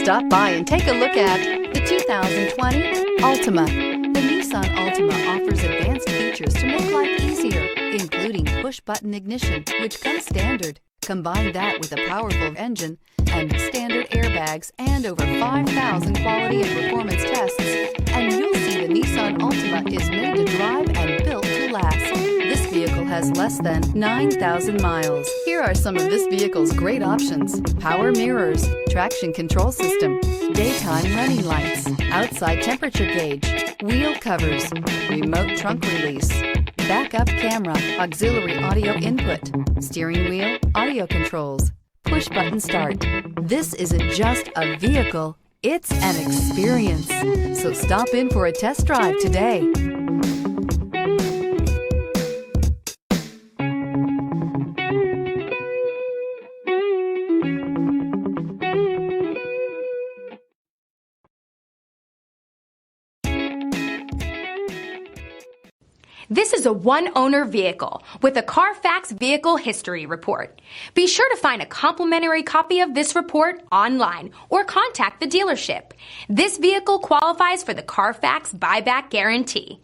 Stop by and take a look at the 2020 Altima. The Nissan Altima offers advanced features to make life easier, including push-button ignition, which comes standard. Combine that with a powerful engine and standard airbags and over 5,000 quality and performance tests, and you'll see the Nissan Altima is made to drive and built to last. This vehicle has less than 9,000 miles. Here are some of this vehicle's great options: power mirrors, traction control system, daytime running lights, outside temperature gauge, wheel covers, remote trunk release, backup camera, auxiliary audio input, steering wheel audio controls, push button start. This isn't just a vehicle, it's an experience. So stop in for a test drive today. This is a one-owner vehicle with a Carfax Vehicle History Report. Be sure to find a complimentary copy of this report online or contact the dealership. This vehicle qualifies for the Carfax Buyback Guarantee.